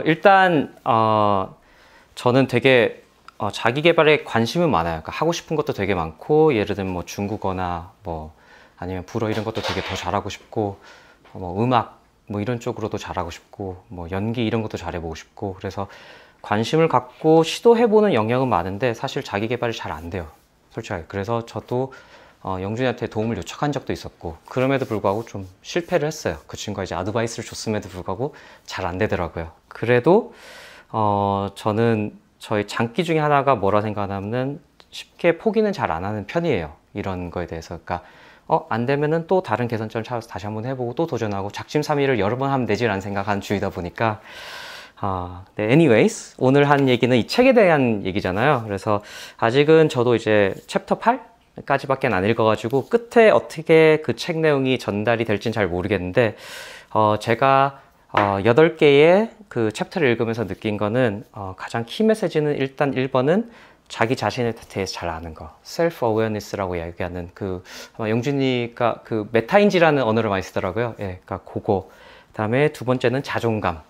일단 저는 되게 자기 개발에 관심은 많아요. 그러니까 하고 싶은 것도 되게 많고, 예를 들면 뭐 중국어나 뭐 아니면 불어 이런 것도 되게 더 잘하고 싶고, 뭐 음악 뭐 이런 쪽으로도 잘하고 싶고, 뭐 연기 이런 것도 잘해보고 싶고, 그래서 관심을 갖고 시도해보는 영역은 많은데 사실 자기 개발이 잘 안 돼요, 솔직하게. 그래서 저도 영준이한테 도움을 요청한 적도 있었고, 그럼에도 불구하고 좀 실패를 했어요. 그 친구가 이제 아드바이스를 줬음에도 불구하고 잘 안 되더라고요. 그래도 저는 저희 장기 중에 하나가 뭐라 생각하냐면 쉽게 포기는 잘 안 하는 편이에요, 이런 거에 대해서. 그러니까 안 되면은 또 다른 개선점을 찾아서 다시 한번 해보고 또 도전하고, 작심삼일을 여러 번 하면 되지라는 생각하는 주의다 보니까. 네, anyways, 오늘 한 얘기는 이 책에 대한 얘기잖아요. 그래서 아직은 저도 이제 챕터 8까지밖에 안 읽어가지고 끝에 어떻게 그 책 내용이 전달이 될지는 잘 모르겠는데, 제가 8개의 그 챕터를 읽으면서 느낀 거는, 가장 키 메시지는 일단 1번은 자기 자신에 대해서 잘 아는 거, 셀프 어웨어니스라고 얘기하는, 아마 영준이가 그 메타인지라는 언어를 많이 쓰더라고요. 예, 그러니까 그거. 그다음에 두 번째는 자존감.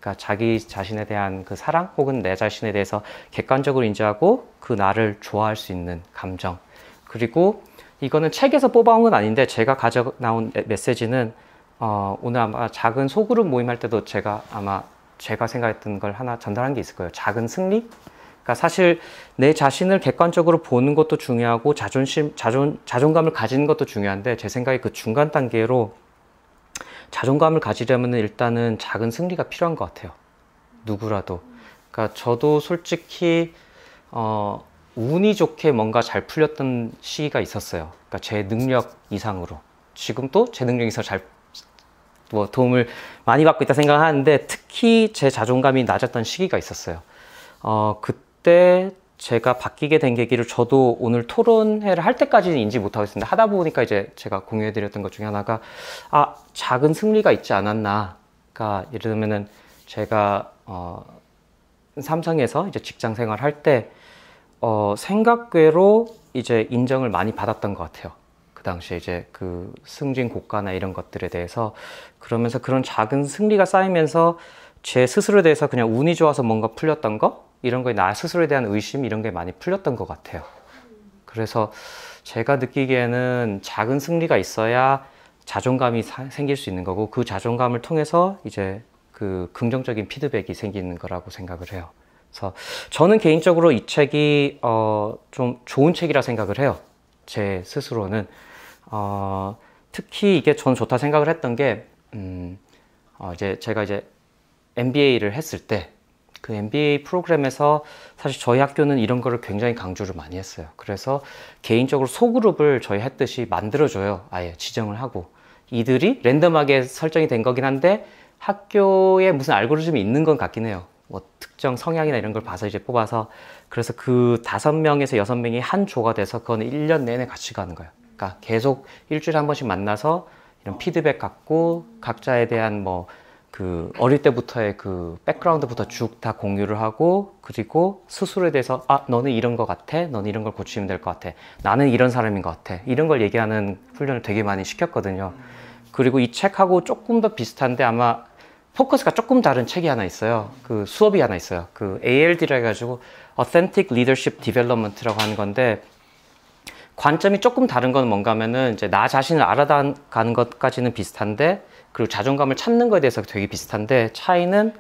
그러니까 자기 자신에 대한 그 사랑, 혹은 내 자신에 대해서 객관적으로 인지하고 그 나를 좋아할 수 있는 감정. 그리고 이거는 책에서 뽑아온 건 아닌데 제가 가져 나온 메시지는, 오늘 아마 작은 소그룹 모임할 때도 제가 생각했던 걸 하나 전달한 게 있을 거예요. 작은 승리? 그러니까 사실 내 자신을 객관적으로 보는 것도 중요하고 자존감을 가지는 것도 중요한데, 제 생각에 그 중간 단계로 자존감을 가지려면 일단은 작은 승리가 필요한 것 같아요, 누구라도. 그러니까 저도 솔직히 운이 좋게 뭔가 잘 풀렸던 시기가 있었어요. 그러니까 제 능력 이상으로. 지금도 제 능력 이상 도움을 많이 받고 있다 생각하는데, 특히 제 자존감이 낮았던 시기가 있었어요. 그때 제가 바뀌게 된 계기를 저도 오늘 토론회를 할 때까지는 인지 못하고 있었는데, 하다 보니까 이제 제가 공유해드렸던 것 중에 하나가, 작은 승리가 있지 않았나. 그러니까 예를 들면은 제가 삼성에서 이제 직장 생활 할 때 생각외로 이제 인정을 많이 받았던 것 같아요. 그 당시에 이제 그 승진 고가나 이런 것들에 대해서. 그러면서 그런 작은 승리가 쌓이면서 제 스스로에 대해서 그냥 운이 좋아서 뭔가 풀렸던 거, 이런 거에 나 스스로에 대한 의심, 이런 게 많이 풀렸던 것 같아요. 그래서 제가 느끼기에는 작은 승리가 있어야 자존감이 생길 수 있는 거고, 그 자존감을 통해서 이제 그 긍정적인 피드백이 생기는 거라고 생각을 해요. 그래서 저는 개인적으로 이 책이 좀 좋은 책이라 생각을 해요, 제 스스로는. 특히 이게 저는 좋다 생각을 했던 게, 제가 이제 MBA를 했을 때 그 MBA 프로그램에서 사실 저희 학교는 이런 거를 굉장히 강조를 많이 했어요. 그래서 개인적으로 소그룹을 저희 했듯이 만들어줘요. 아예 지정을 하고. 이들이 랜덤하게 설정이 된 거긴 한데 학교에 무슨 알고리즘이 있는 건 같긴 해요. 뭐 특정 성향이나 이런 걸 봐서 이제 뽑아서. 그래서 그 5명에서 6명이 한 조가 돼서 그거는 1년 내내 같이 가는 거예요. 그러니까 계속 일주일에 한 번씩 만나서 이런 피드백 갖고, 각자에 대한 뭐 그 어릴 때부터의 그 백그라운드부터 쭉 다 공유를 하고, 그리고 스스로에 대해서 너는 이런 거 같아, 너는 이런 걸 고치면 될 것 같아, 나는 이런 사람인 것 같아, 이런 걸 얘기하는 훈련을 되게 많이 시켰거든요. 그리고 이 책하고 조금 더 비슷한데 아마 포커스가 조금 다른 책이 하나 있어요. 그 수업이 하나 있어요. 그 ALD라 해가지고 Authentic Leadership Development라고 하는 건데, 관점이 조금 다른 건 뭔가 하면은 이제 나 자신을 알아가는 것까지는 비슷한데, 그리고 자존감을 찾는 거에 대해서 되게 비슷한데, 차이는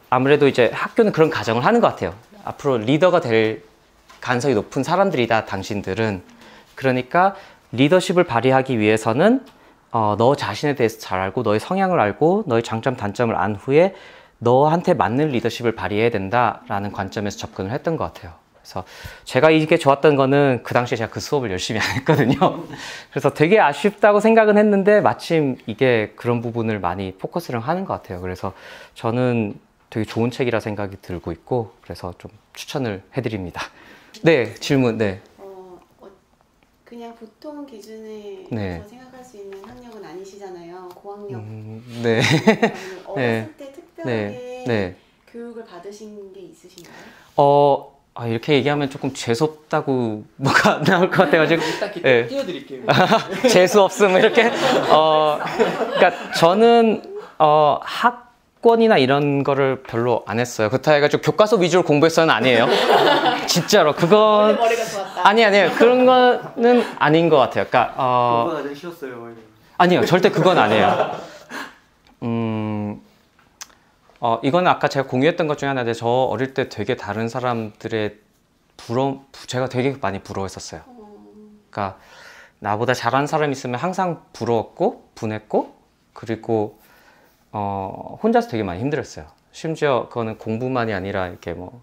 아무래도 이제 학교는 그런 가정을 하는 것 같아요. 앞으로 리더가 될 가능성이 높은 사람들이다, 당신들은. 그러니까 리더십을 발휘하기 위해서는 너 자신에 대해서 잘 알고, 너의 성향을 알고, 너의 장점 단점을 안 후에 너한테 맞는 리더십을 발휘해야 된다라는 관점에서 접근을 했던 것 같아요. 그래서 제가 이게 좋았던 거는, 그 당시에 제가 그 수업을 열심히 안 했거든요. 그래서 되게 아쉽다고 생각은 했는데 마침 이게 그런 부분을 많이 포커스를 하는 것 같아요. 그래서 저는 되게 좋은 책이라 생각이 들고 있고, 그래서 좀 추천을 해드립니다. 네, 질문. 네. 그냥 보통 기준에 네. 생각할 수 있는 학력은 아니시잖아요. 고학력. 네. 어렸을 때 특별하게 네. 교육을 받으신 게 있으신가요? 이렇게 얘기하면 조금 재수없다고 뭐가 나올 것 같아가지고 딱 예. 띄워드릴게요. 재수 없음 이렇게 그러니까 저는 학권이나 이런 거를 별로 안 했어요. 그렇다 해가지고 교과서 위주로 공부했어는 아니에요. 진짜로 그건 머리가 좋았다. 아니에요. 그런 거는 아닌 것 같아요. 그러니까 공부가 좀 쉬웠어요. 아니요, 절대 그건 아니에요. 이거는 아까 제가 공유했던 것 중에 하나인데, 저 어릴 때 되게 다른 사람들의 제가 되게 많이 부러워했었어요. 그러니까 나보다 잘하는 사람이 있으면 항상 부러웠고 분했고, 그리고 혼자서 되게 많이 힘들었어요. 심지어 그거는 공부만이 아니라 이렇게 뭐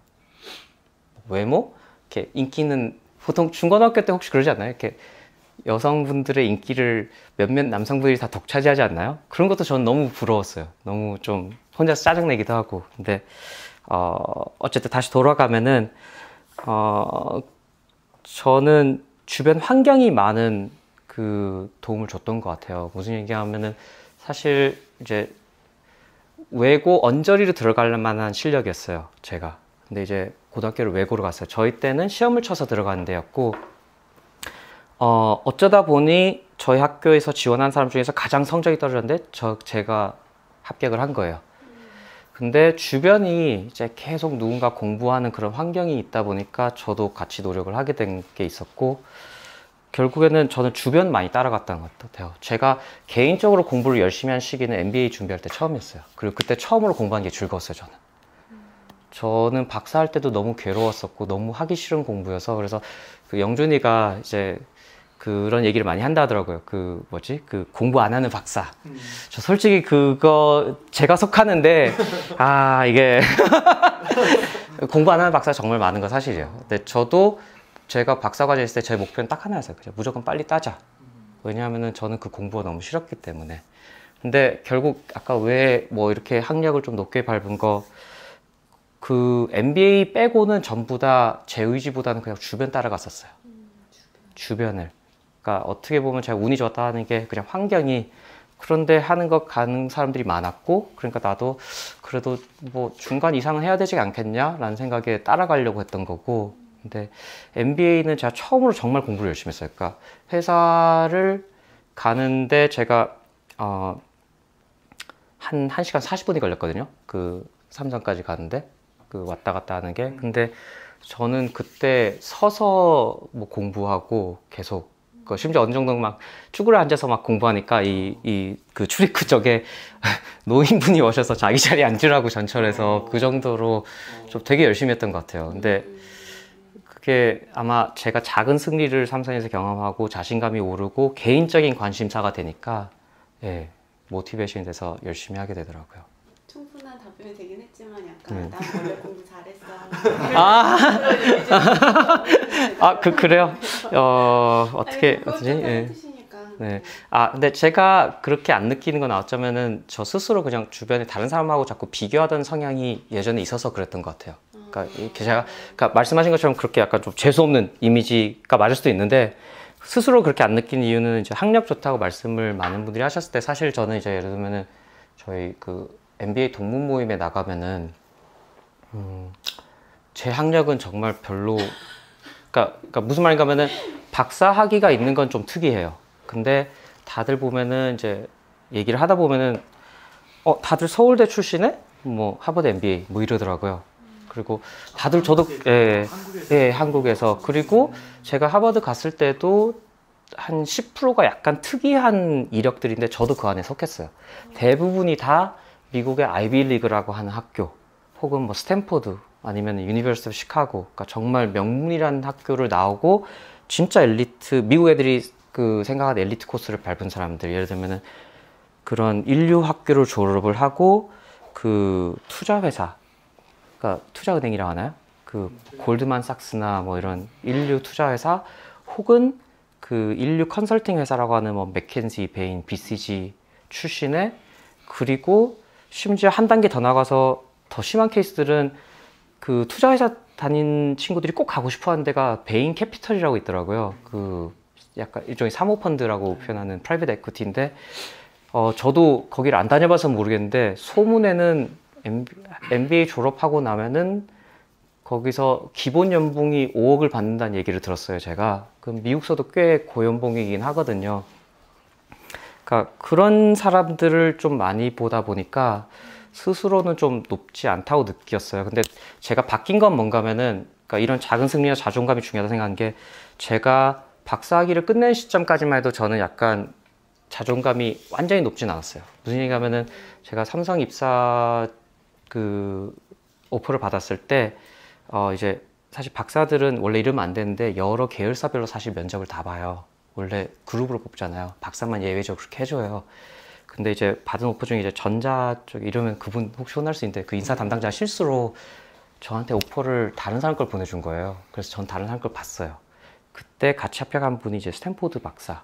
외모, 이렇게 인기는 보통 중고등학교 때 혹시 그러지 않나요? 이렇게 여성분들의 인기를 몇몇 남성분들이 다 독차지하지 않나요? 그런 것도 저는 너무 부러웠어요. 너무 좀 혼자서 짜증내기도 하고. 근데 어쨌든 다시 돌아가면은 저는 주변 환경이 많은 그 도움을 줬던 것 같아요. 무슨 얘기하면은 사실 이제 외고 언저리로 들어갈 만한 실력이었어요, 제가. 근데 이제 고등학교를 외고로 갔어요. 저희 때는 시험을 쳐서 들어가는 데였고, 어쩌다 보니 저희 학교에서 지원한 사람 중에서 가장 성적이 떨어졌는데 제가 합격을 한 거예요. 근데 주변이 이제 계속 누군가 공부하는 그런 환경이 있다 보니까 저도 같이 노력을 하게 된 게 있었고, 결국에는 저는 주변 많이 따라갔던 것 같아요. 제가 개인적으로 공부를 열심히 한 시기는 MBA 준비할 때 처음이었어요. 그리고 그때 처음으로 공부한 게 즐거웠어요, 저는 박사할 때도 너무 괴로웠었고 너무 하기 싫은 공부여서. 그래서 그 영준이가 이제 그런 얘기를 많이 한다 하더라고요. 그 공부 안 하는 박사. 저 솔직히 그거 제가 속하는데 이게 공부 안 하는 박사 정말 많은 건 사실이에요. 근데 저도 제가 박사과정 했을 때 제 목표는 딱 하나였어요. 그냥 무조건 빨리 따자. 왜냐하면은 저는 그 공부가 너무 싫었기 때문에. 근데 결국 아까 왜 뭐 이렇게 학력을 좀 높게 밟은 거, 그 MBA 빼고는 전부 다 제 의지보다는 그냥 주변 따라갔었어요. 주변을. 그러니까 어떻게 보면 제가 운이 좋았다 하는 게 그냥 환경이 그런데 하는 거 가는 사람들이 많았고, 그러니까 나도 그래도 뭐 중간 이상은 해야 되지 않겠냐라는 생각에 따라가려고 했던 거고. 근데 MBA는 제가 처음으로 정말 공부를 열심히 했어요. 그러니까 회사를 가는데 제가 한 1시간 40분이 걸렸거든요. 그 삼성까지 가는데 그 왔다 갔다 하는 게. 근데 저는 그때 서서 뭐 공부하고 계속 심지어 어느 정도는 막 쭈그려 앉아서 막 공부하니까 그 출입구 쪽에 노인분이 오셔서 자기 자리에 앉으라고 전철에서 그 정도로 좀 되게 열심히 했던 것 같아요. 근데 그게 아마 제가 작은 승리를 삼성에서 경험하고 자신감이 오르고 개인적인 관심사가 되니까 모티베이션이 돼서 열심히 하게 되더라고요. 충분한 답변이 되긴 했지만 약간 난 원래 공부 잘했어. 그래요? 어떻게 어떠지? 네. 근데 제가 그렇게 안 느끼는 건 어쩌면은 저 스스로 그냥 주변에 다른 사람하고 자꾸 비교하던 성향이 예전에 있어서 그랬던 것 같아요. 그러니까 이렇게 그러니까 말씀하신 것처럼 그렇게 약간 좀 재수 없는 이미지가 맞을 수도 있는데, 스스로 그렇게 안 느끼는 이유는 이제 학력 좋다고 말씀을 많은 분들이 하셨을 때, 사실 저는 이제 예를 들면은 저희 그 MBA 동문 모임에 나가면은 제 학력은 정말 별로, 그러니까 무슨 말인가 하면은 박사 학위가 있는 건 좀 특이해요. 근데 다들 보면은 이제 얘기를 하다 보면은 다들 서울대 출신에 뭐 하버드 MBA 뭐 이러더라고요. 그리고 다들 저도 한국에서. 그리고 제가 하버드 갔을 때도 한 10%가 약간 특이한 이력들인데 저도 그 안에 속했어요. 대부분이 다 미국의 아이비리그라고 하는 학교, 혹은 뭐 스탠포드 아니면 유니버시티 오브 시카고, 그러니까 정말 명문이라는 학교를 나오고 진짜 엘리트, 미국 애들이 그 생각하는 엘리트 코스를 밟은 사람들. 예를 들면은 그런 인류 학교를 졸업을 하고 그 투자회사, 그러니까 투자은행이라고 하나요? 그 골드만삭스나 뭐 이런 인류 투자회사, 혹은 그 인류 컨설팅 회사라고 하는 뭐 맥켄지, 베인, BCG 출신의, 그리고 심지어 한 단계 더 나가서 더 심한 케이스들은 그 투자회사 다닌 친구들이 꼭 가고 싶어 하는 데가 베인 캐피털이라고 있더라고요. 그 약간 일종의 사모펀드라고 표현하는 프라이빗 에퀴티인데, 저도 거기를 안 다녀봐서 모르겠는데 소문에는 MBA 졸업하고 나면은 거기서 기본 연봉이 5억을 받는다는 얘기를 들었어요, 제가. 그럼 미국서도 꽤 고연봉이긴 하거든요. 그러니까 그런 사람들을 좀 많이 보다 보니까 스스로는 좀 높지 않다고 느꼈어요. 근데 제가 바뀐 건 뭔가면은, 그러니까 이런 작은 승리와 자존감이 중요하다고 생각한 게, 제가 박사학위를 끝낸 시점까지만 해도 저는 약간 자존감이 완전히 높진 않았어요. 무슨 얘기냐면은, 제가 삼성 입사 그 오퍼를 받았을 때 이제 사실 박사들은 원래 이러면 안 되는데 여러 계열사별로 사실 면접을 다 봐요. 원래 그룹으로 뽑잖아요. 박사만 예외적으로 그렇게 해줘요. 근데 이제 받은 오퍼 중에 이제 전자 쪽 이러면 그분 혹시 혼날 수 있는데, 그 인사 담당자 실수로 저한테 오퍼를 다른 사람 걸 보내준 거예요. 그래서 전 다른 사람 걸 봤어요. 그때 같이 합격한 분이 이제 스탠포드 박사.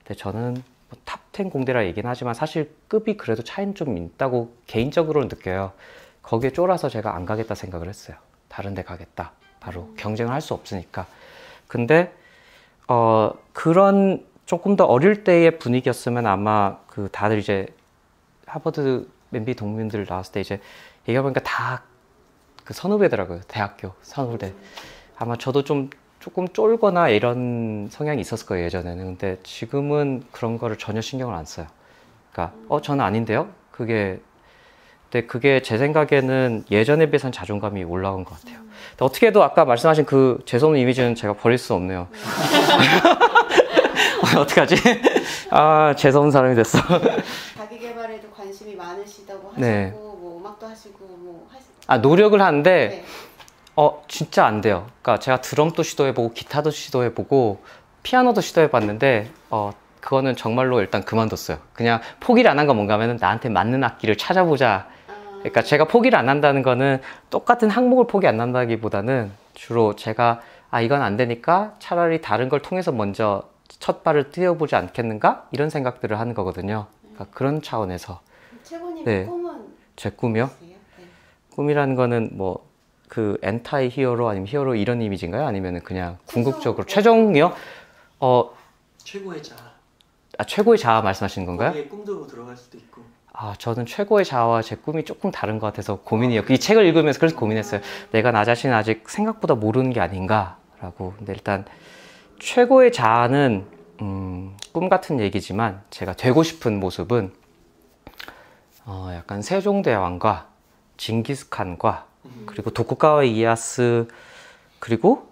근데 저는 뭐 탑10 공대라 얘기는 하지만 사실 급이 그래도 차이는 좀 있다고 개인적으로는 느껴요. 거기에 쫄아서 제가 안 가겠다 생각을 했어요. 다른 데 가겠다. 바로 경쟁을 할 수 없으니까. 근데 그런 조금 더 어릴 때의 분위기였으면 아마 그 다들 이제 하버드 맨비 동문들 나왔을 때 이제 얘기해보니까 다 그 선후배더라고요. 대학교 선후배. 아마 저도 조금 쫄거나 이런 성향이 있었을 거예요, 예전에는. 근데 지금은 그런 거를 전혀 신경을 안 써요. 그러니까 저는 아닌데요? 근데 그게 제 생각에는 예전에 비해서는 자존감이 올라온 것 같아요. 근데 어떻게 해도 아까 말씀하신 그 재수없는 이미지는 제가 버릴 수 없네요. 어떡하지? 아, 재수없는 사람이 됐어. 자기 개발에도 관심이 많으시다고 하시고, 네. 뭐 음악도 하시고, 뭐 노력을 하는데, 네. 진짜 안 돼요. 그러니까 제가 드럼도 시도해보고, 기타도 시도해보고, 피아노도 시도해봤는데, 그거는 정말로 일단 그만뒀어요. 그냥 포기를 안 한 건 뭔가 하면은 나한테 맞는 악기를 찾아보자. 그러니까 제가 포기를 안 한다는 거는 똑같은 항목을 포기 안 한다기보다는 주로 제가 이건 안 되니까 차라리 다른 걸 통해서 먼저 첫 발을 띄워보지 않겠는가? 이런 생각들을 하는 거거든요. 그러니까 그런 차원에서. 최고님 네. 꿈은 제 꿈이요? 있으세요? 네. 꿈이라는 거는 뭐 그 엔타이 히어로 아니면 히어로 이런 이미지인가요? 아니면 그냥 궁극적으로 최종이요? 최고의 자아. 최고의 자아 말씀하시는 건가요? 거기에 꿈도 들어갈 수도 있고. 저는 최고의 자아와 제 꿈이 조금 다른 것 같아서 고민이에요. 이 책을 읽으면서 그래서 고민했어요. 내가 나 자신을 아직 생각보다 모르는 게 아닌가라고. 근데 일단 최고의 자아는 꿈 같은 얘기지만 제가 되고 싶은 모습은 약간 세종대왕과 징기스칸과 그리고 도쿠가와 이에야스 그리고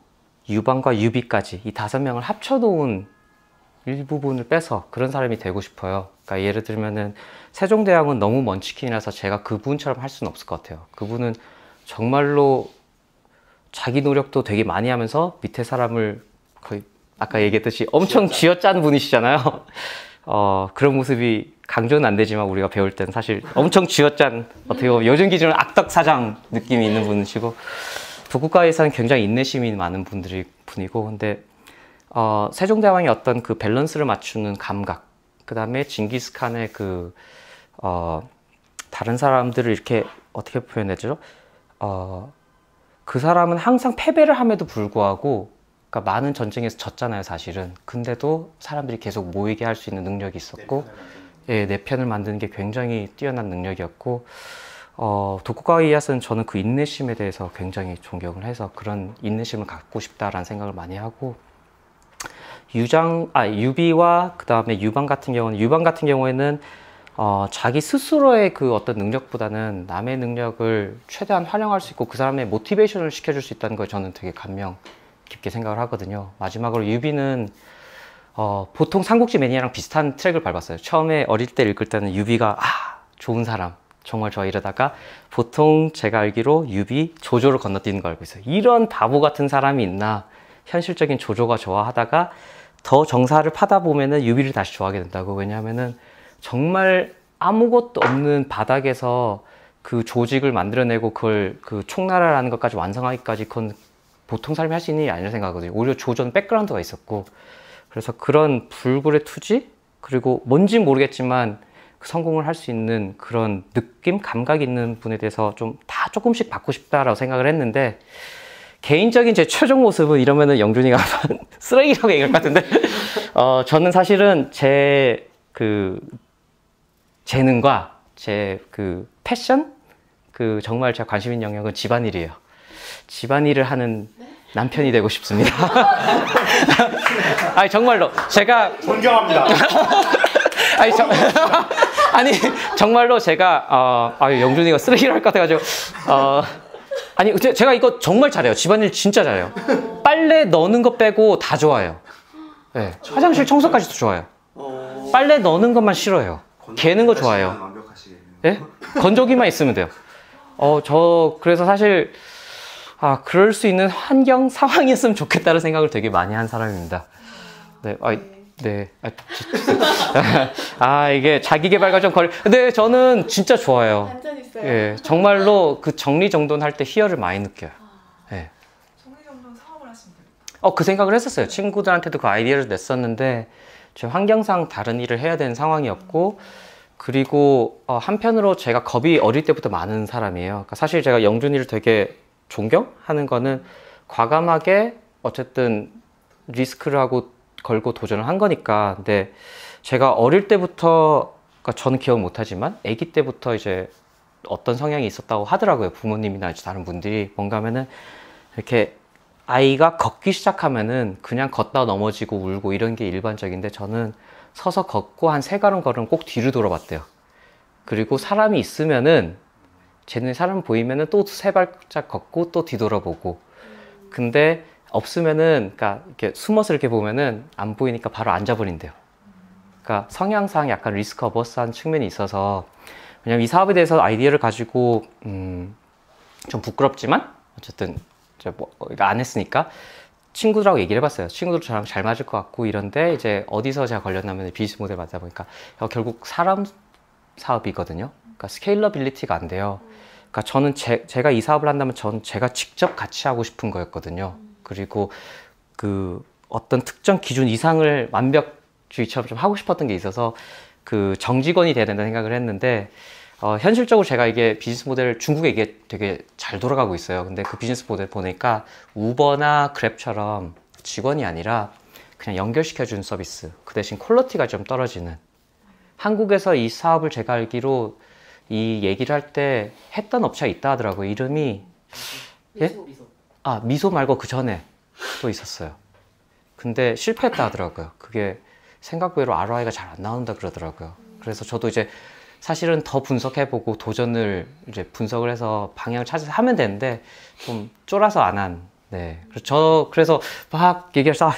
유방과 유비까지 이 5명을 합쳐놓은 일부분을 빼서 그런 사람이 되고 싶어요. 그러니까 예를 들면은 세종대왕은 너무 먼치킨이라서 제가 그분처럼 할 수는 없을 것 같아요. 그분은 정말로 자기 노력도 되게 많이 하면서 밑에 사람을 거의 아까 얘기했듯이 엄청 쥐어짠 분이시잖아요. 그런 모습이 강조는 안 되지만 우리가 배울 때는 사실 엄청 쥐어짠 어떻게 보면 요즘 기준으로 악덕사장 느낌이 있는 분이시고, 도쿠가와에서는 굉장히 인내심이 많은 분이고, 근데 세종대왕의 어떤 그 밸런스를 맞추는 감각, 그 다음에 징기스칸의 다른 사람들을 이렇게 어떻게 표현해야죠? 그 사람은 항상 패배를 함에도 불구하고, 그러니까 많은 전쟁에서 졌잖아요, 사실은. 근데도 사람들이 계속 모이게 할 수 있는 능력이 있었고, 내 편을 만드는 게 굉장히 뛰어난 능력이었고, 도쿠가와 이에야스는 저는 그 인내심에 대해서 굉장히 존경을 해서 그런 인내심을 갖고 싶다라는 생각을 많이 하고, 유비와 그 다음에 유방 같은 경우에는 자기 스스로의 그 어떤 능력보다는 남의 능력을 최대한 활용할 수 있고 그 사람의 모티베이션을 시켜줄 수 있다는 걸 저는 되게 감명 깊게 생각을 하거든요. 마지막으로 유비는 보통 삼국지 매니아랑 비슷한 트랙을 밟았어요. 처음에 어릴 때 읽을 때는 유비가 좋은 사람 정말 좋아 이러다가 보통 제가 알기로 유비 조조를 건너뛰는 거 알고 있어요. 이런 바보 같은 사람이 있나, 현실적인 조조가 좋아하다가 더 정사를 파다 보면은 유비를 다시 좋아하게 된다고. 왜냐하면은 정말 아무것도 없는 바닥에서 그 조직을 만들어내고 그걸 그 총나라라는 것까지 완성하기까지 그건 보통 사람이 할 수 있는 일이 아니라 생각하거든요. 오히려 조조는 백그라운드가 있었고, 그래서 그런 불굴의 투지, 그리고 뭔진 모르겠지만 성공을 할 수 있는 그런 느낌, 감각이 있는 분에 대해서 좀 다 조금씩 받고 싶다라고 생각을 했는데, 개인적인 제 최종 모습은 이러면은 영준이가 쓰레기라고 얘기할 것 같은데, 저는 사실은 제 그 재능과 제 그 패션, 그 정말 제가 관심 있는 영역은 집안일이에요. 집안일을 하는 남편이 되고 싶습니다. 아니 정말로 제가 존경합니다. 아니 아니 정말로 제가 영준이가 쓰레기를 할 것 같아가지고 아니 제가 이거 정말 잘해요. 집안일 진짜 잘해요. 빨래 넣는 거 빼고 다 좋아해요. 네, 화장실 청소까지도 좋아해요. 빨래 넣는 것만 싫어해요. 개는 거 좋아해요. 완벽하시겠네요. 네? 건조기만 있으면 돼요. 저 그래서 사실 그럴 수 있는 환경 상황이었으면 좋겠다는 생각을 되게 많이 한 사람입니다. 네, 네. 이게 자기 개발과 좀 근데 저는 진짜 좋아요. 반전 있어요. 예, 정말로 그 정리정돈할 때 희열을 많이 느껴요. 예. 정리정돈 사업을 하시면 돼요. 그 생각을 했었어요. 친구들한테도 그 아이디어를 냈었는데 제 환경상 다른 일을 해야 되는 상황이었고 그리고 한편으로 제가 겁이 어릴 때부터 많은 사람이에요. 그러니까 사실 제가 영준이를 되게 존경하는 거는 과감하게 어쨌든 리스크를 하고 걸고 도전을 한 거니까. 근데 제가 어릴 때부터 그러니까 저는 기억 못하지만 아기 때부터 이제 어떤 성향이 있었다고 하더라고요. 부모님이나 이제 다른 분들이 뭔가 하면은 이렇게 아이가 걷기 시작하면은 그냥 걷다 넘어지고 울고 이런 게 일반적인데 저는 서서 걷고 한 3걸음 걸으면 꼭 뒤로 돌아봤대요. 그리고 사람이 있으면은 제 눈에 사람 보이면은 또 3발짝 걷고 또 뒤돌아보고. 근데 없으면은 그러니까 이렇게 숨어서 이렇게 보면은 안 보이니까 바로 앉아버린대요. 그러니까 성향상 약간 리스크 어버스한 측면이 있어서 왜냐면 이 사업에 대해서 아이디어를 가지고 좀 부끄럽지만 어쨌든 이제 이거 안 했으니까 친구들하고 얘기를 해봤어요. 친구들 저랑 잘 맞을 것 같고 이런데 이제 어디서 제가 걸렸냐면 비즈니스 모델 맞다 보니까 결국 사람 사업이거든요. 그러니까 스케일러빌리티가 안 돼요. 그러니까 저는 제가 이 사업을 한다면 전 제가 직접 같이 하고 싶은 거였거든요. 그리고 그 어떤 특정 기준 이상을 완벽주의처럼 좀 하고 싶었던 게 있어서 그 정직원이 돼야 된다는 생각을 했는데 현실적으로 제가 이게 비즈니스 모델 중국에 이게 되게 잘 돌아가고 있어요. 근데 그 비즈니스 모델 보니까 우버나 그랩처럼 직원이 아니라 그냥 연결시켜 주는 서비스. 그 대신 퀄리티가 좀 떨어지는. 한국에서 이 사업을 제가 알기로 이 얘기를 할 때 했던 업체가 있다 하더라고요. 이름이 미소. 미소 말고 그 전에 또 있었어요. 근데 실패했다 하더라고요. 그게 생각외로 ROI가 잘 안 나온다 그러더라고요. 그래서 저도 이제 사실은 더 분석해보고 도전을 이제 분석을 해서 방향을 찾아서 하면 되는데 좀 쫄아서 안 한. 네. 그래서 막 얘기해서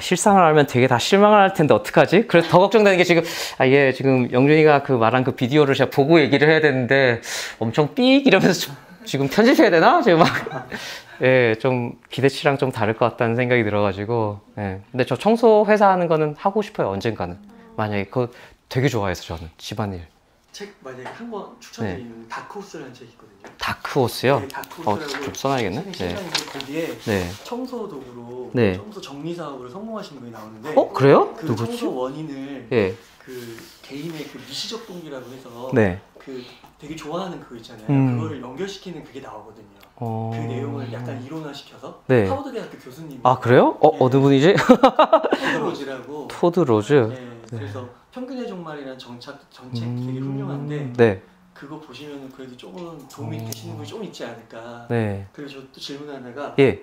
실상을 알면 되게 다 실망을 할 텐데 어떡하지? 그래서 더 걱정되는 게 이게 지금 영준이가 그 말한 그 비디오를 제가 보고 얘기를 해야 되는데 엄청 삑 이러면서 지금 편집해야 되나? 지금 막 예, 좀 기대치랑 좀 다를 것 같다는 생각이 들어가지고 예. 근데 저 청소 회사 하는 거는 하고 싶어요. 언젠가는. 만약에 그거 되게 좋아해서 저는 집안일. 책 만약에 한 권 추천드리는 다크호스라는 책이 있거든요. 다크호스요? 네, 다크호스라고 좀 써놔야겠네. 책이 네. 실장인데 거기에 네. 청소 도구로 네. 청소 정리 사업으로 성공하신 분이 나오는데 그래요? 그 누구지? 청소 원인을 예. 그 개인의 그 미시적 동기라고 해서 네. 그 되게 좋아하는 그거 있잖아요. 그거를 연결시키는 그게 나오거든요. 그 내용을 약간 이론화시켜서 네. 하버드 대학교 교수님이 그래요? 네. 어느 분이지? 토드 로즈라고 토드 로즈? 네, 그래서 평균의 종말이라는 정책 되게 훌륭한데 네. 그거 보시면 그래도 조금 도움이 되시는 분이 좀 있지 않을까. 네. 그래서 저 또 질문 하나가 예.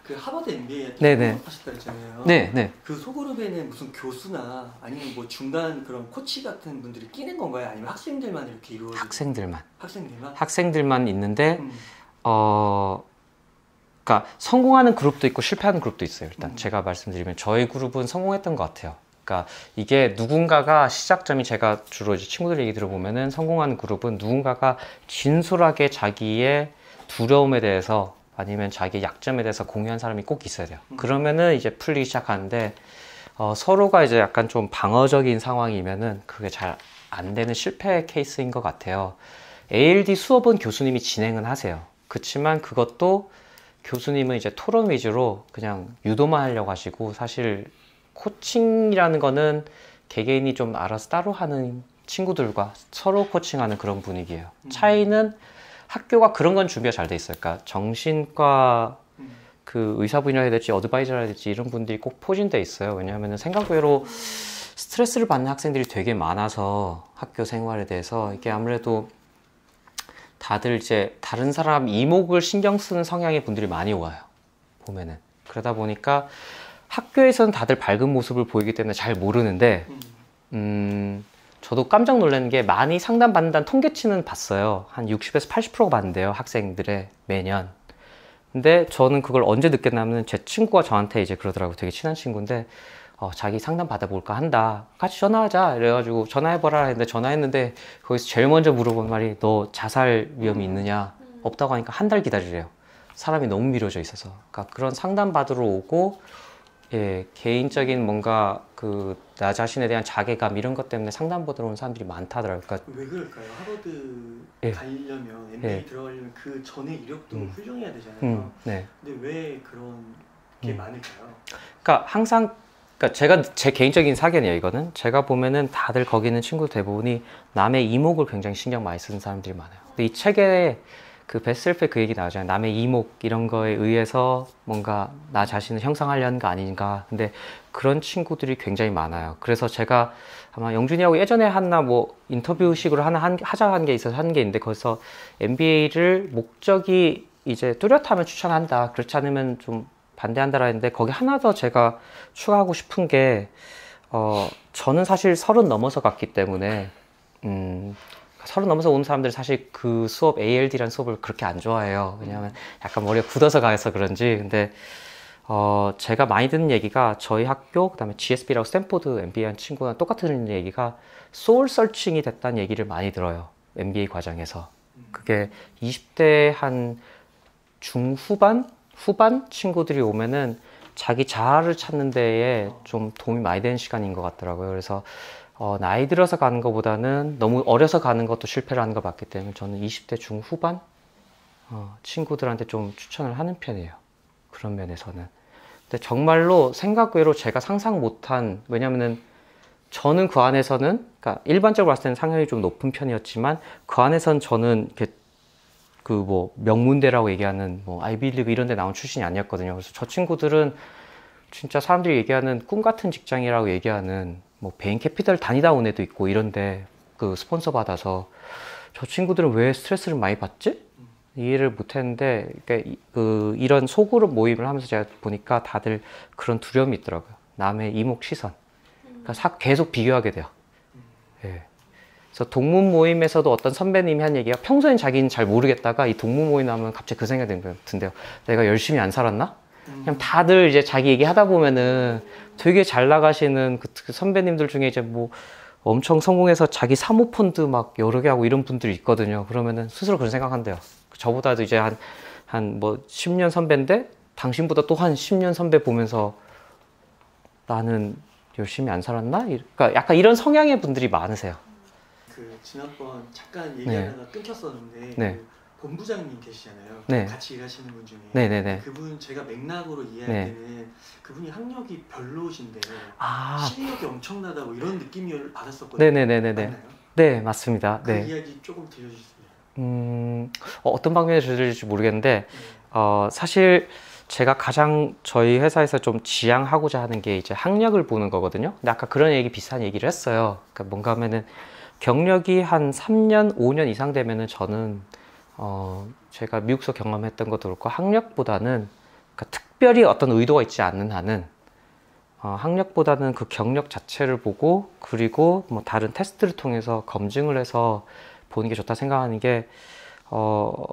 그 하버드 MBA 네네. 하셨다 했잖아요. 네, 네. 그 소그룹에는 무슨 교수나 아니면 뭐 중간 그런 코치 같은 분들이 끼는 건가요? 아니면 학생들만 이렇게 이루어지는? 학생들만? 학생들만 있는데 음. 그러니까 성공하는 그룹도 있고 실패하는 그룹도 있어요. 일단 제가 말씀드리면 저희 그룹은 성공했던 것 같아요. 그러니까 이게 누군가가 시작점이 제가 주로 이제 친구들 얘기 들어보면은 성공하는 그룹은 누군가가 진솔하게 자기의 두려움에 대해서 아니면 자기의 약점에 대해서 공유한 사람이 꼭 있어야 돼요. 그러면은 이제 풀리기 시작하는데 서로가 이제 약간 좀 방어적인 상황이면은 그게 잘 안 되는 실패 케이스인 것 같아요. ALD 수업은 교수님이 진행은 하세요. 그렇지만 그것도 교수님은 이제 토론 위주로 그냥 유도만 하려고 하시고 사실 코칭이라는 거는 개개인이 좀 알아서 따로 하는 친구들과 서로 코칭하는 그런 분위기예요. 차이는 학교가 그런 건 준비가 잘 돼 있어요. 그러니까 정신과 그 의사분이라 해야 될지 어드바이저라 해야 될지 이런 분들이 꼭 포진돼 있어요. 왜냐하면 생각외로 스트레스를 받는 학생들이 되게 많아서 학교 생활에 대해서 이게 아무래도 다들 이제 다른 사람 이목을 신경 쓰는 성향의 분들이 많이 와요. 보면은. 그러다 보니까 학교에서는 다들 밝은 모습을 보이기 때문에 잘 모르는데 저도 깜짝 놀라는 게 많이 상담받는다는 통계치는 봤어요. 한 60에서 80%가 받는데요. 학생들의 매년. 근데 저는 그걸 언제 느꼈냐면 제 친구가 저한테 이제 그러더라고요. 되게 친한 친구인데 자기 상담 받아볼까 한다. 같이 전화하자. 이래가지고 전화해봐라 했는데 전화했는데 거기서 제일 먼저 물어본 말이 너 자살 위험이 있느냐? 없다고 하니까 한 달 기다리래요. 사람이 너무 미뤄져 있어서. 그러니까 그런 상담 받으러 오고 예, 개인적인 뭔가 나 자신에 대한 자괴감 이런 것 때문에 상담 받으러 온 사람들이 많다더라고요. 그러니까 왜 그럴까요? 하버드 예. 가려면 MBA 예. 들어가려면 그 전에 이력도 훌륭해야 되잖아요. 네. 근데 왜 그런 게 많을까요? 그러니까 항상 그러니까 제가 제 개인적인 사견이에요. 이거는 제가 보면은 다들 거기 있는 친구 대부분이 남의 이목을 굉장히 신경 많이 쓰는 사람들이 많아요. 근데 이 책에 그 베스트셀프에 그 얘기 나오잖아요. 남의 이목 이런 거에 의해서 뭔가 나 자신을 형성하려는 거 아닌가. 근데 그런 친구들이 굉장히 많아요. 그래서 제가 아마 영준이하고 예전에 하나 뭐 인터뷰식으로 하자 한 게 있어서 한 게 있는데 거기서 MBA를 목적이 이제 뚜렷하면 추천한다. 그렇지 않으면 좀 반대한다라 했는데 거기 하나 더 제가 추가하고 싶은 게 저는 사실 30 넘어서 갔기 때문에 30 넘어서 온 사람들은 사실 그 수업 ALD라는 수업을 그렇게 안 좋아해요. 왜냐하면 약간 머리가 굳어서 가서 그런지. 근데 제가 많이 듣는 얘기가 저희 학교 그다음에 GSB라고 스탠포드 MBA 한 친구랑 똑같은 얘기가 소울 서칭이 됐다는 얘기를 많이 들어요. MBA 과정에서. 그게 20대 한 중후반? 후반 친구들이 오면은 자기 자아를 찾는 데에 좀 도움이 많이 되는 시간인 것 같더라고요. 그래서 나이 들어서 가는 것보다는 너무 어려서 가는 것도 실패를 하는 것 같기 때문에 저는 20대 중후반 친구들한테 좀 추천을 하는 편이에요. 그런 면에서는. 근데 정말로 생각 외로 제가 상상 못한, 왜냐면은 저는 그 안에서는, 그러니까 일반적으로 봤을 때는 상향이 좀 높은 편이었지만 그 안에선 저는 이렇게 그 뭐 명문대라고 얘기하는 뭐 아이비리그 이런 데 나온 출신이 아니었거든요. 그래서 저 친구들은 진짜 사람들이 얘기하는 꿈 같은 직장이라고 얘기하는 뭐 베인 캐피탈 다니다 온 애도 있고 이런데 그 스폰서 받아서 저 친구들은 왜 스트레스를 많이 받지? 이해를 못 했는데 그러니까 이런 소그룹 모임을 하면서 제가 보니까 다들 그런 두려움이 있더라고요. 남의 이목 시선. 그러니까 계속 비교하게 돼요. 예. 그래서 동문 모임에서도 어떤 선배님이 한 얘기가 평소엔 자기는 잘 모르겠다가 이 동문 모임 나오면 갑자기 그 생각이 든대요. 내가 열심히 안 살았나? 그냥 다들 이제 자기 얘기 하다 보면은 되게 잘 나가시는 그 선배님들 중에 이제 뭐 엄청 성공해서 자기 사모펀드 막 여러 개 하고 이런 분들이 있거든요. 그러면은 스스로 그런 생각한대요. 저보다도 이제 한 뭐 10년 선배인데 당신보다 또 한 10년 선배 보면서 나는 열심히 안 살았나? 그러니까 약간 이런 성향의 분들이 많으세요. 그 지난번 잠깐 얘기하다가 끊겼었는데 네. 그 본부장님 계시잖아요. 네. 같이 일하시는 분 중에 네네네. 그분 제가 맥락으로 이해할 때는 그분이 학력이 별로신데 실력이 엄청나다고 이런 느낌을 받았었거든요. 네네네네. 맞나요? 네, 맞습니다. 그 네. 이야기 조금 들려주세요. 어떤 방면에서 들릴지 모르겠는데 사실 제가 가장 저희 회사에서 좀 지향하고자 하는 게 이제 학력을 보는 거거든요. 근데 아까 그런 얘기 비슷한 얘기를 했어요. 그러니까 뭔가 하면은 경력이 한 3년, 5년 이상 되면은 저는 제가 미국에서 경험했던 것도 그렇고 학력보다는 그러니까 특별히 어떤 의도가 있지 않는 한은 학력보다는 그 경력 자체를 보고 그리고 뭐 다른 테스트를 통해서 검증을 해서 보는 게 좋다 생각하는 게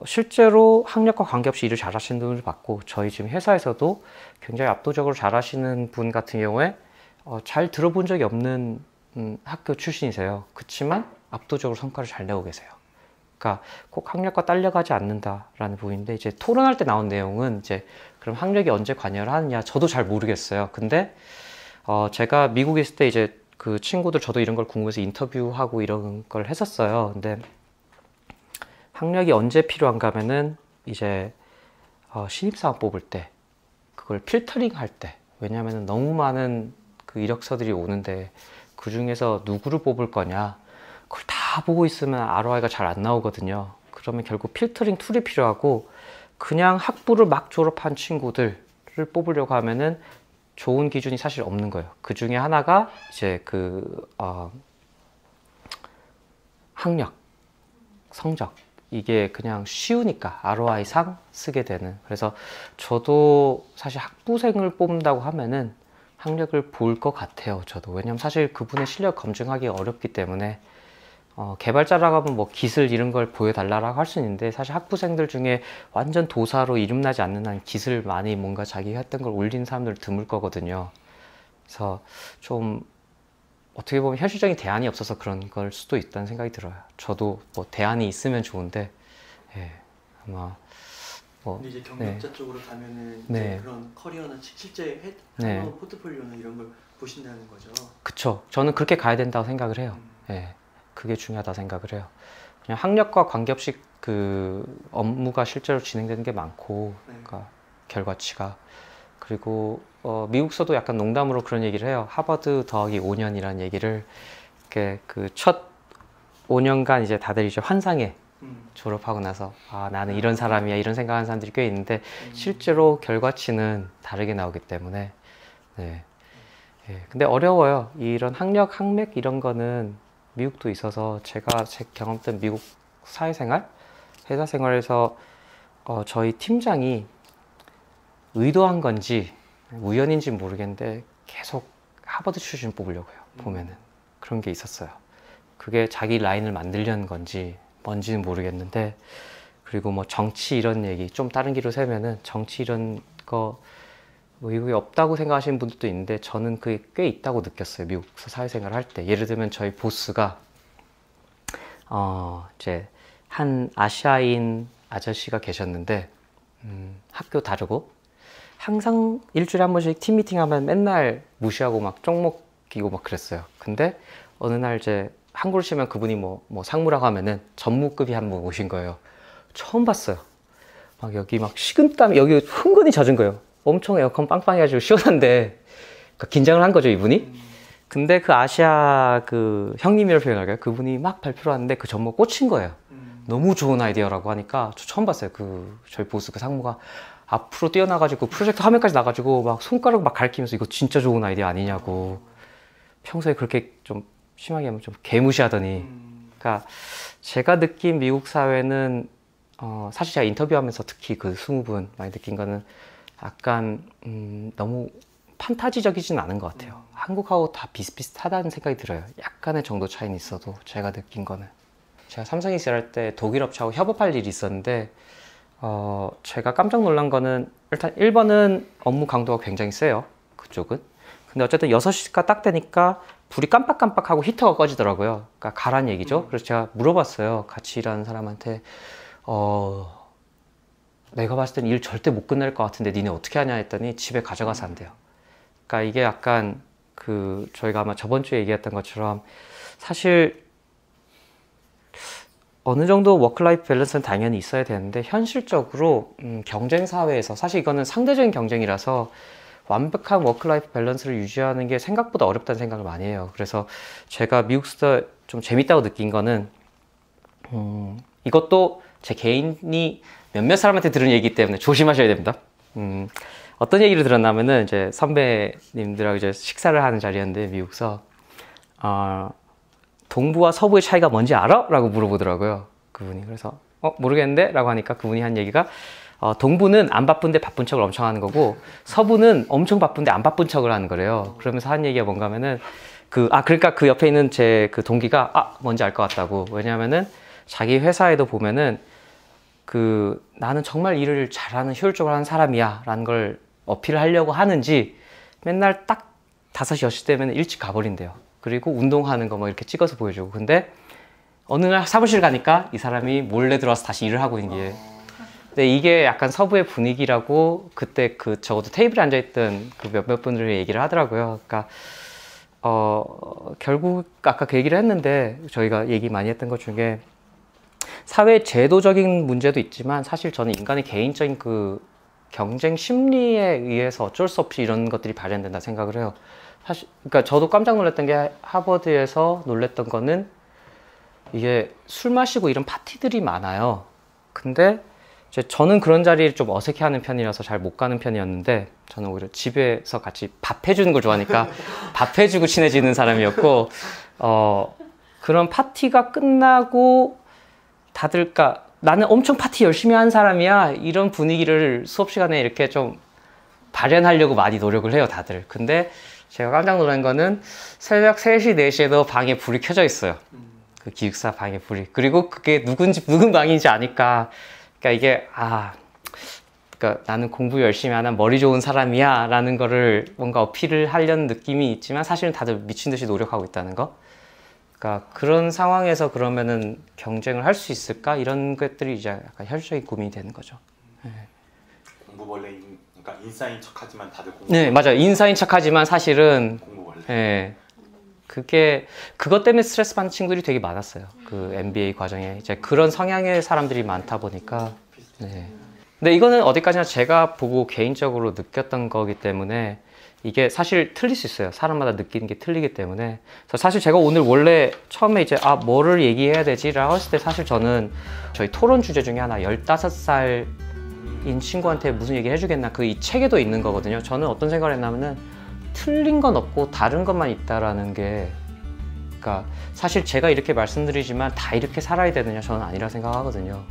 실제로 학력과 관계없이 일을 잘하시는 분을 봤고 저희 지금 회사에서도 굉장히 압도적으로 잘하시는 분 같은 경우에 잘 들어본 적이 없는 학교 출신이세요. 그렇지만 압도적으로 성과를 잘 내고 계세요. 그러니까 꼭 학력과 딸려가지 않는다라는 부분인데 이제 토론할 때 나온 내용은 이제 그럼 학력이 언제 관여를 하느냐 저도 잘 모르겠어요. 근데 제가 미국에 있을 때 이제 그 친구들 저도 이런 걸 궁금해서 인터뷰하고 이런 걸 했었어요. 근데 학력이 언제 필요한가 하면은 이제 신입사원 뽑을 때 그걸 필터링 할 때 왜냐하면 너무 많은 그 이력서들이 오는데 그 중에서 누구를 뽑을 거냐 그걸 다 보고 있으면 ROI가 잘 안 나오거든요. 그러면 결국 필터링 툴이 필요하고 그냥 학부를 막 졸업한 친구들을 뽑으려고 하면은 좋은 기준이 사실 없는 거예요. 그 중에 하나가 이제 학력, 성적 이게 그냥 쉬우니까 ROI상 쓰게 되는. 그래서 저도 사실 학부생을 뽑는다고 하면은 학력을 볼 것 같아요. 저도. 왜냐면 사실 그분의 실력 검증하기 어렵기 때문에 개발자라고 하면 뭐 기술 이런 걸 보여달라고 할 수 있는데 사실 학부생들 중에 완전 도사로 이름나지 않는 한 기술 많이 뭔가 자기가 했던 걸 올린 사람들 드물 거거든요. 그래서 좀 어떻게 보면 현실적인 대안이 없어서 그런 걸 수도 있다는 생각이 들어요. 저도 뭐 대안이 있으면 좋은데 예, 아마 뭐 근데 이제 경력자 쪽으로 가면은 네. 이제 그런 커리어나 실제 네. 한번 포트폴리오나 이런 걸 보신다는 거죠. 그쵸. 저는 그렇게 가야 된다고 생각을 해요. 예, 그게 중요하다고 생각을 해요. 그냥 학력과 관계없이 그 업무가 실제로 진행되는 게 많고, 네. 그러니까 결과치가. 그리고 미국서도 약간 농담으로 그런 얘기를 해요. 하버드 더하기 5년이라는 얘기를 이렇게 그 첫 5년간 이제 다들 이제 환상에 졸업하고 나서 아 나는 이런 사람이야 이런 생각하는 사람들이 꽤 있는데 실제로 결과치는 다르게 나오기 때문에 네. 예, 근데 어려워요. 이런 학력, 학맥 이런 거는 미국도 있어서 제가 제 경험된 미국 사회생활, 회사 생활에서 저희 팀장이 의도한 건지 우연인지 모르겠는데 계속 하버드 출신 뽑으려고 해요. 보면은 그런 게 있었어요. 그게 자기 라인을 만들려는 건지 뭔지는 모르겠는데 그리고 뭐 정치 이런 얘기 좀 다른 길로 세면은 정치 이런 거 미국에 없다고 생각하시는 분들도 있는데 저는 그게 꽤 있다고 느꼈어요. 미국에서 사회생활을 할 때. 예를 들면 저희 보스가 이제 한 아시아인 아저씨가 계셨는데 학교 다르고 항상 일주일에 한 번씩 팀 미팅 하면 맨날 무시하고 막 쪽목 끼고 막 그랬어요. 근데 어느 날 이제 한국을 치면 그분이 뭐 상무라고 하면은 전무급이 한 분 오신 거예요. 처음 봤어요. 막 여기 막 식은땀 여기 흥건히 젖은 거예요. 엄청 에어컨 빵빵 해가지고 시원한데 그러니까 긴장을 한 거죠 이분이. 근데 그 아시아 그 형님이라고 표현할까요? 그분이 막 발표를 하는데 그 전무 꽂힌 거예요. 너무 좋은 아이디어라고 하니까 저 처음 봤어요. 그 저희 보스 그 상무가 앞으로 뛰어나가지고 프로젝트 화면까지 나가지고 막 손가락 막 가리키면서 이거 진짜 좋은 아이디어 아니냐고. 평소에 그렇게 좀 심하게 하면 좀 개무시하더니. 그러니까 제가 느낀 미국 사회는 사실 제가 인터뷰하면서 특히 그 20분 많이 느낀 거는 약간 너무 판타지적이진 않은 것 같아요. 한국하고 다 비슷비슷하다는 생각이 들어요. 약간의 정도 차이는 있어도 제가 느낀 거는. 제가 삼성에서 일할 때 독일 업체하고 협업할 일이 있었는데 제가 깜짝 놀란 거는 일단 1번은 업무 강도가 굉장히 세요. 그쪽은. 근데 어쨌든 6시가 딱 되니까 불이 깜빡깜빡하고 히터가 꺼지더라고요. 그러니까 가란 얘기죠. 그래서 제가 물어봤어요. 같이 일하는 사람한테 내가 봤을 땐 일 절대 못 끝낼 것 같은데 니네 어떻게 하냐 했더니 집에 가져가서 한대요. 그러니까 이게 약간 그 저희가 아마 저번 주에 얘기했던 것처럼 사실 어느 정도 워크라이프 밸런스는 당연히 있어야 되는데 현실적으로 경쟁 사회에서 사실 이거는 상대적인 경쟁이라서 완벽한 워크라이프 밸런스를 유지하는 게 생각보다 어렵다는 생각을 많이 해요. 그래서 제가 미국에서 좀 재밌다고 느낀 거는 이것도 제 개인이 몇몇 사람한테 들은 얘기이기 때문에 조심하셔야 됩니다. 어떤 얘기를 들었냐면은 이제 선배님들하고 이제 식사를 하는 자리였는데 미국에서 동부와 서부의 차이가 뭔지 알아? 라고 물어보더라고요. 그분이. 그래서 모르겠는데? 라고 하니까 그분이 한 얘기가 동부는 안 바쁜데 바쁜 척을 엄청 하는 거고 서부는 엄청 바쁜데 안 바쁜 척을 하는 거래요. 그러면서 한 얘기가 뭔가 하면은 그러니까 그 옆에 있는 제 그 동기가 뭔지 알 것 같다고. 왜냐하면은 자기 회사에도 보면은 나는 정말 일을 잘하는 효율적으로 하는 사람이야 라는 걸 어필을 하려고 하는지 맨날 딱 5시, 6시 되면 일찍 가버린대요. 그리고 운동하는 거 뭐 이렇게 찍어서 보여주고. 근데 어느 날 사무실 가니까 이 사람이 몰래 들어와서 다시 일을 하고 있는 게. 근데 이게 약간 서부의 분위기라고 그때 적어도 테이블에 앉아있던 그 몇몇 분들이 얘기를 하더라고요. 그러니까 결국 아까 그 얘기를 했는데 저희가 얘기 많이 했던 것 중에 사회 제도적인 문제도 있지만 사실 저는 인간의 개인적인 그 경쟁 심리에 의해서 어쩔 수 없이 이런 것들이 발현된다 생각을 해요. 사실 그러니까 저도 깜짝 놀랐던 게 하버드에서 놀랬던 거는 이게 술 마시고 이런 파티들이 많아요. 근데 저는 그런 자리를 좀 어색해하는 편이라서 잘 못 가는 편이었는데 저는 오히려 집에서 같이 밥 해주는 걸 좋아하니까 밥 해주고 친해지는 사람이었고 그런 파티가 끝나고 다들 그러니까 나는 엄청 파티 열심히 하는 사람이야. 이런 분위기를 수업 시간에 이렇게 좀 발현하려고 많이 노력을 해요, 다들. 근데 제가 깜짝 놀란 거는 새벽 3시, 4시에도 방에 불이 켜져 있어요. 그 기숙사 방에 불이. 그리고 그게 누군 방인지 아니까. 그러니까 이게, 그러니까 나는 공부 열심히 하는 머리 좋은 사람이야 라는 거를 뭔가 어필을 하려는 느낌이 있지만 사실은 다들 미친 듯이 노력하고 있다는 거. 그러니까 그런 상황에서 그러면은 경쟁을 할 수 있을까? 이런 것들이 이제 약간 현실적인 고민이 되는 거죠. 공부벌레인, 그러니까 인싸인 척하지만 다들 공부. 네, 맞아요. 인싸인 척하지만 사실은 공부벌레. 네, 그것 때문에 스트레스 받는 친구들이 되게 많았어요. 그 MBA 과정에 이제 그런 성향의 사람들이 많다 보니까. 네. 근데 이거는 어디까지나 제가 보고 개인적으로 느꼈던 거기 때문에 이게 사실 틀릴 수 있어요. 사람마다 느끼는 게 틀리기 때문에. 그래서 사실 제가 오늘 원래 처음에 이제 뭐를 얘기해야 되지라고 했을 때 사실 저는 저희 토론 주제 중에 하나 15살인 친구한테 무슨 얘기 해주겠나 그 이 책에도 있는 거거든요. 저는 어떤 생각을 했냐면은 틀린 건 없고 다른 것만 있다라는 게 그러니까 사실 제가 이렇게 말씀드리지만 다 이렇게 살아야 되느냐 저는 아니라 생각하거든요.